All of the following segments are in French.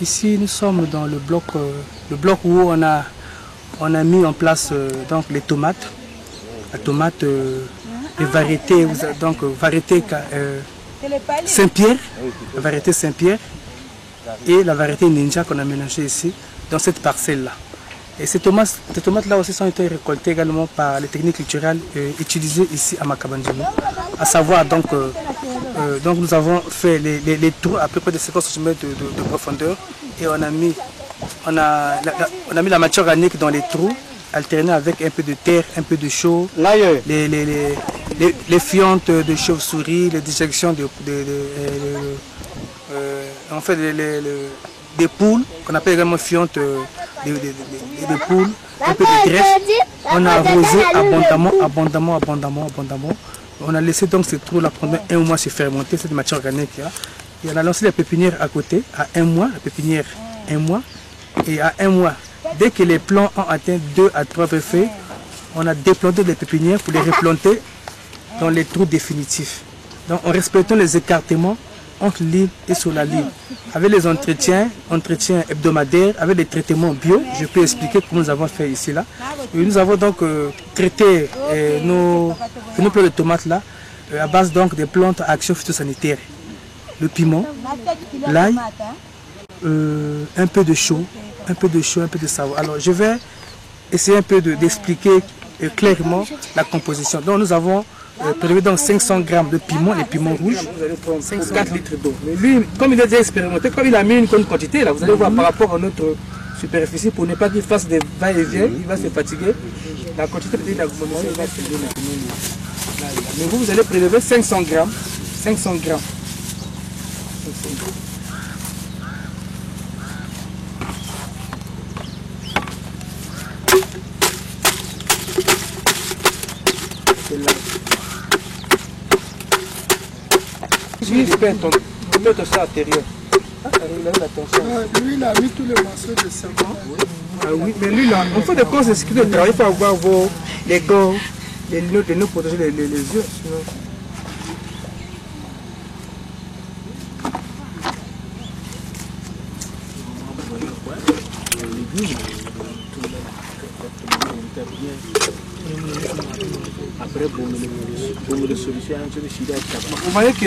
Ici, nous sommes dans le bloc où on a mis en place donc les tomates. La tomate, les variétés, donc variété Saint-Pierre, la variété Saint-Pierre et la variété Ninja qu'on a mélangée ici dans cette parcelle-là. Et ces tomates-là aussi sont été récoltées également par les techniques culturelles utilisées ici à Makabandjimi. À savoir, donc nous avons fait les trous à peu près de 50 cm de profondeur et on a mis la matière organique dans les trous, alternée avec un peu de terre, un peu de chaux, les fientes de chauve-souris, les déjections des poules, qu'on appelle également fientes des poules, un peu de graisse. On a arrosé abondamment. On a laissé donc ces trous-là pendant un mois se fermenter, cette matière organique là. Et on a lancé la pépinière à côté, à un mois, la pépinière un mois. Et à un mois, dès que les plants ont atteint 2 à 3 feuilles, on a déplanté les pépinières pour les replanter dans les trous définitifs. Donc en respectant les écartements entre l'île et sur la ligne. Avec les entretiens hebdomadaires, avec les traitements bio, je peux expliquer comment nous avons fait ici là. Et nous avons donc traité nos plants de tomates là à base donc des plantes à action phytosanitaire. Le piment, l'ail, un peu de chaux, un peu de savon. Alors je vais essayer un peu d'expliquer clairement la composition. Donc nous avons prélevé donc 500 g de piment, les piments rouges, 4 litres d'eau. Mais lui, comme il a déjà expérimenté, comme il a mis une bonne quantité, là, vous allez voir par rapport à notre superficie, pour ne pas qu'il fasse des va-et-vient, il va se fatiguer. La quantité peut-être il va se mais vous allez prélever 500 g. 500 g. Lui, il perd ça à l'intérieur. Lui, il a mis tous les morceaux de savon. Ah oui, mais lui, là, on fait des courses de sécurité de travail. Il faut avoir les gants, les lunettes de nous protéger les yeux. Sinon... Vous voyez que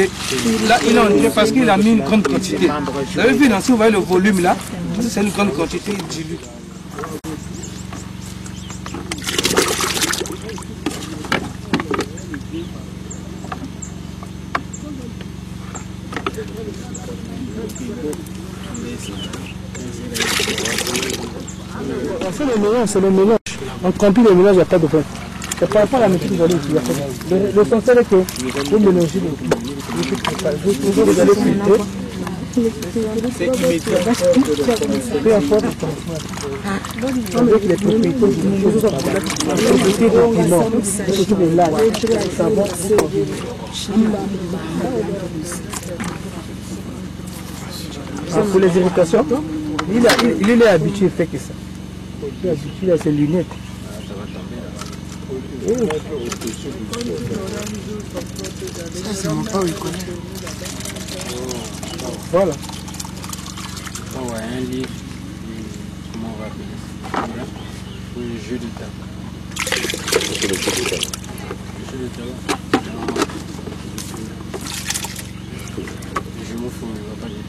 là, il en est parce qu'il a mis une grande quantité. Vous avez vu, si vous voyez le volume là, c'est une grande quantité, il dilue. On fait le mélange, c'est le mélange. On compile le mélange, il n'y a pas de point. C'est par rapport à la méthode que vous allez utiliser. L'essentiel est que vous mélangez les vous allez filtrer. C'est immédiat. Peu importe avec les propriétés du piment, surtout les lacs, le savon. Pour les irritations, il est habitué, fait que ça. Il est habitué à ses lunettes. C'est mon père, il connaît. Voilà. Un livre, comment on va appeler ça? Le jeu de table. Le jeu de table. Je m'en fous, il va pas dire.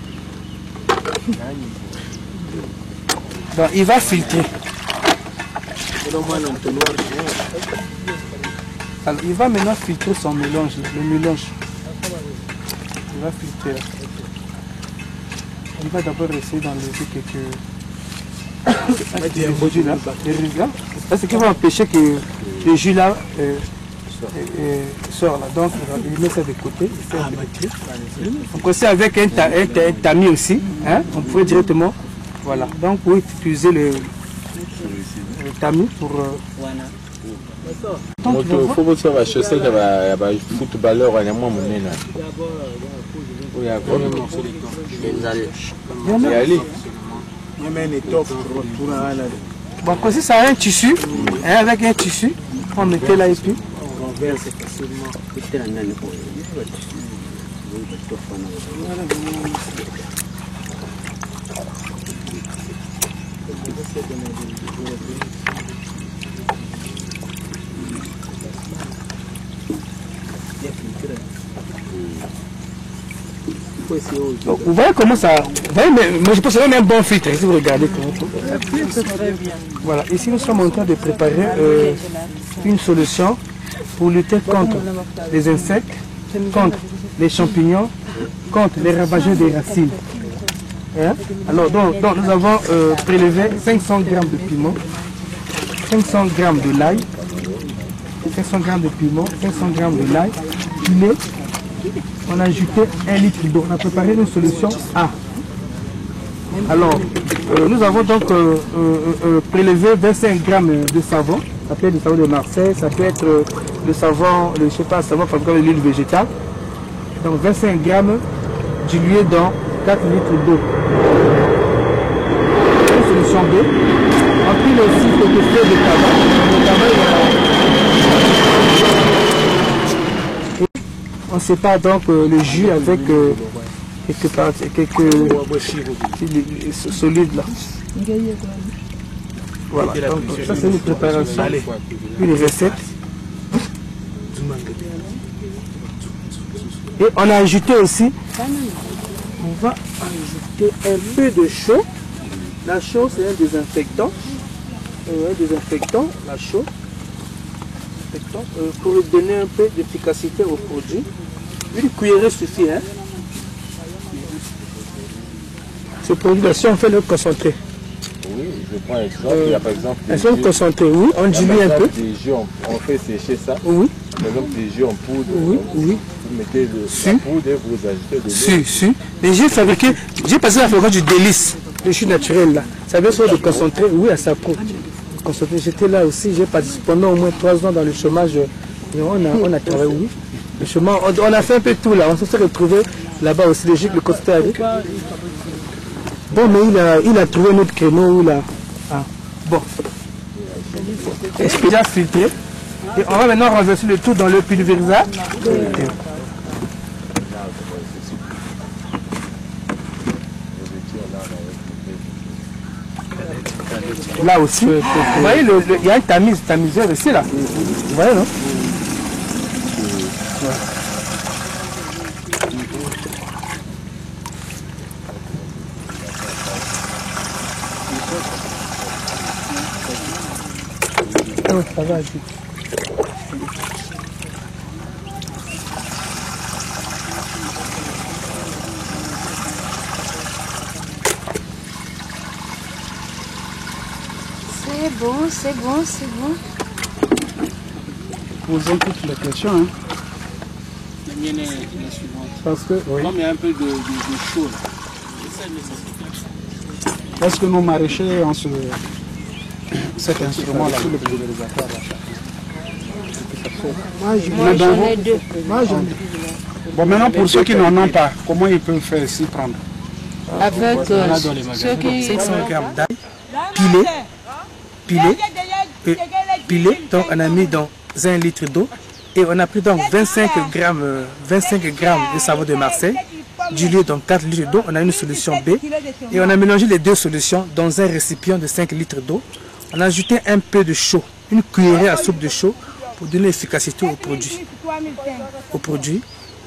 Donc il va filtrer. Alors, il va maintenant filtrer son mélange, le mélange. Il va filtrer. Il va d'abord essayer d'enlever quelques produits là. Là, ce qui va empêcher que le jus là sort là. Donc il met ça de côté. Il fait un tri. On procède avec un tamis aussi. Hein? On pourrait directement. Voilà. Donc pour utiliser le tamis pour. Il faut que tu aies chaussé que les footballeurs ont moins monnaie. Bon, comme si ça a un tissu, avec un tissu, on mettait là et puis. On verse facilement. Donc, vous voyez comment ça... Vous voyez, mais moi je pense que c'est même un bon filtre, si vous regardez. Voilà, ici nous sommes en train de préparer une solution pour lutter contre les insectes, contre les champignons, contre les ravageurs des racines. Hein? Alors, donc, nous avons prélevé 500 g de piment, 500 g de l'ail, 500 g de piment, 500 g de l'ail, pilé. On a ajouté 1 litre d'eau. On a préparé une solution A. Alors, nous avons donc prélevé 25 g de savon. Ça peut être du savon de Marseille, ça peut être le savon, je sais pas, savon fabriqué de l'huile végétale. Donc 25 g dilué dans 4 litres d'eau. Une solution B. On a pris aussi quelques feuilles de tabac. Le tabac, on sépare donc le jus avec quelques solides là. Voilà, donc ça c'est une préparation, une recette. Et on a ajouté aussi, on va ajouter un peu de chaux. La chaux c'est un désinfectant. La chaux. Pour donner un peu d'efficacité au produit. Une cuillerée suffit. Hein? Ce produit-là, si on fait le concentré. Oui, je prends exemple. Il y a par exemple. Un seul concentré, oui. On dilue un peu. Des jus, on fait sécher ça. Oui. Par exemple, des jus en poudre. Oui, oui. Vous mettez la poudre et vous ajoutez de l'eau. Si. Les jus fabriqués, j'ai passé la fabrication du délice. Le jus naturel là. Ça veut dire de concentré, oui, à sa peau. J'étais là aussi, j'ai participé pendant au moins 3 ans dans le chômage. On a travaillé, oui. Le chômage, on a fait un peu tout là. On s'est retrouvé là-bas aussi, le Costa Rica. Bon, mais il a trouvé notre créneau là. Ah, bon. C'est déjà filtré. Et on va maintenant renverser le tout dans le pulvériseur. Là aussi, vous voyez, il y a un tamiseur ici là. Vous voyez, non? Oh, ça va vite. C'est bon. Posons toutes les questions. Hein. La mienne est la suivante. Parce que, oui. Comme il y a un peu de chaud. Est-ce que nos maraîchers ont cet instrument-là sur le pulvérisateur? Moi j'en ai 2. Bon, maintenant pour ceux qui n'en ont pas, comment ils peuvent faire s'y prendre? Avec ceux qui... 500 g d'ail, pilé, donc on a mis dans 1 litre d'eau et on a pris donc 25 g de savon de Marseille, dilué dans 4 litres d'eau. On a une solution B et on a mélangé les deux solutions dans un récipient de 5 litres d'eau. On a ajouté un peu de chaux, une cuillerée à soupe de chaux pour donner l'efficacité au produit.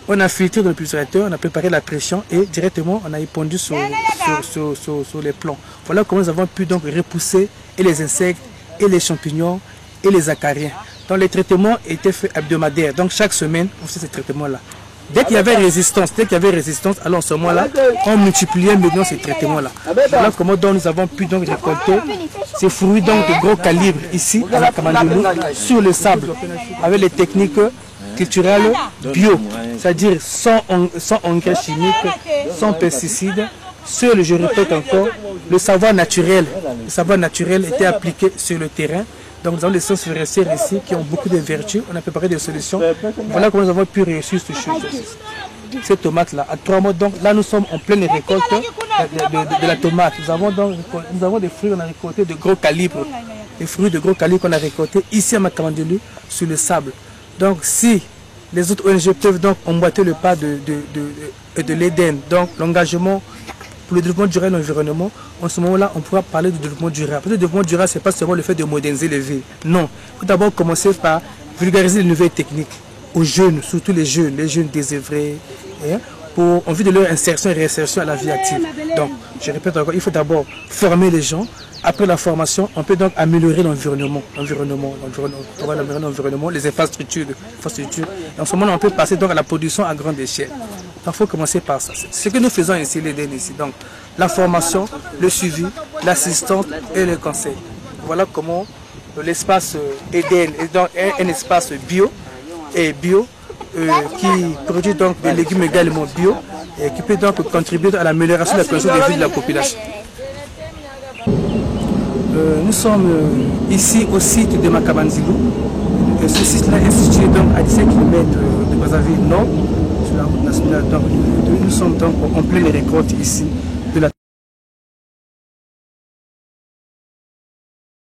On a filtré dans le pulvérisateur, on a préparé la pression et directement on a épandu sur les plants. Voilà comment nous avons pu donc repousser et les insectes, et les champignons, et les acariens. Donc les traitements étaient faits hebdomadaires. Donc chaque semaine, on faisait ces traitements-là. Dès qu'il y avait résistance, alors en ce moment-là, on multipliait maintenant ces traitements-là. Voilà comment donc nous avons pu donc récolter ces fruits donc de gros calibre ici à la Kamandolou sur le sable avec les techniques culturelles bio, c'est-à-dire sans engrais chimiques, sans pesticides. Seul, je répète encore, le savoir naturel était appliqué sur le terrain. Donc nous avons des sources forestières ici qui ont beaucoup de vertus. On a préparé des solutions. Voilà comment nous avons pu réussir cette chose. Cette tomate-là, à 3 mois, donc là nous sommes en pleine récolte de la tomate. Nous avons des fruits, on a récolté de gros calibre. Des fruits de gros calibre qu'on a récoltés ici à Makamandolu sur le sable. Donc si les autres ONG peuvent donc emboîter le pas de l'Éden, donc l'engagement pour le développement durable de l'environnement, en ce moment-là, on pourra parler du développement durable. Parce que le développement durable, ce n'est pas seulement le fait de moderniser les villes. Non, il faut d'abord commencer par vulgariser les nouvelles techniques aux jeunes, surtout les jeunes désœuvrés, en vue de leur insertion et réinsertion à la vie active. Donc, je répète encore, il faut d'abord former les gens. Après la formation, on peut donc améliorer l'environnement, les infrastructures. Et en ce moment, on peut passer donc à la production à grande échelle. Donc, il faut commencer par ça. C'est ce que nous faisons ici, l'EDEN ici. Donc, la formation, le suivi, l'assistance et le conseil. Voilà comment l'espace EDEN est donc un espace bio qui produit donc des légumes également bio et qui peut donc contribuer à l'amélioration de la condition de vie de la population. Nous sommes ici au site de Makabanzilou. Ce site-là est situé donc à 17 km de Brazzaville Nord, sur la route nationale. Donc, nous sommes donc en pleine récolte ici.